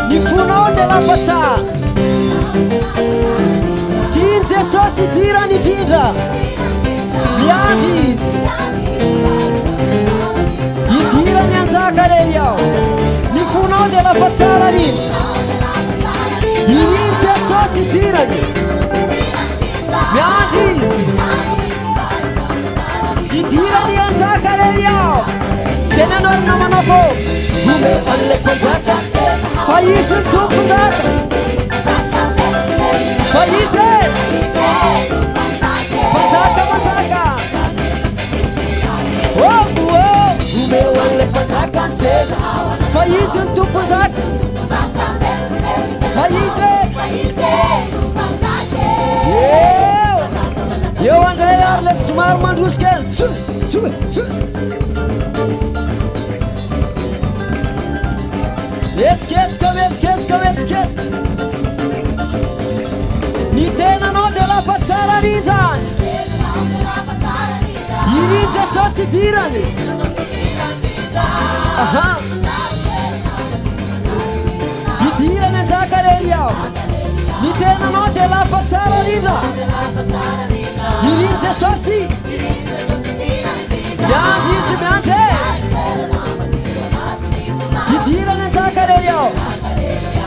Ni funao della faccia Tin Jesus idirany indrindra miandry izy idirany anjaka rery ao Ni funao della fazzara rindra Irin Jesus idirany miandry izy idirany anjaka rery ao Tena norina manao fô Gomeo an'le mpanjaka Fa izy ny tompon-daka Fa izy Mpanjaka manjaka Gomeo an'le mpanjaka seza Fa izy ny tompon-daka Fa izy Eo andray ary le somary mandrosikely Etsiketsika Ny tenanao de lafa tsara rindrany Irin Jesosy idirany Idirany anjaka rery ao Ny tenanao de lafa tsara rindra Irin Jesosy miandry izy miandry Idirany anjaka rery ao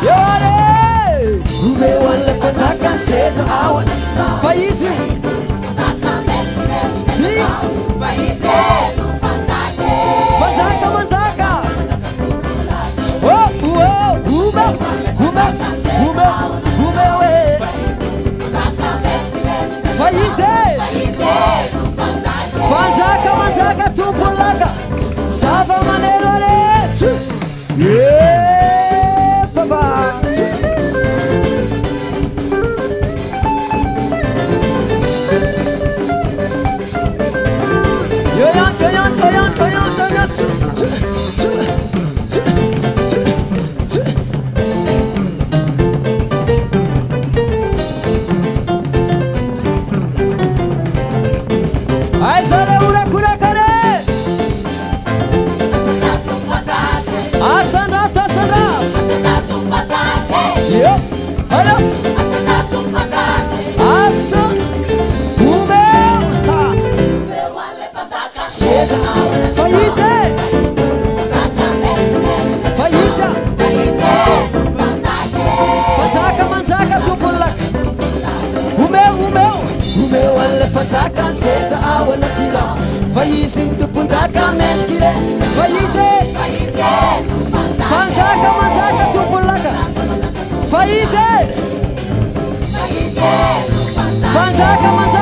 Eo are Gomeo an'le mpanjaka seza ao Fa izy Mpanjaka manjaka Gomeo Fa izy Mpanjaka manjaka tompony laka Zava-maneno rehetra Papa Ai sare una kare Asandrat Yo Hello Asta Gomeo Seza Fa izy Mpanjaka manjaka tompony laka Gomeo an'le mpanjaka seza ao anaty ao Fa izy ny tompon-daka mendriky re Fa izy Mpanjaka manjaka tompony laka Fa izy Mpanjaka manjaka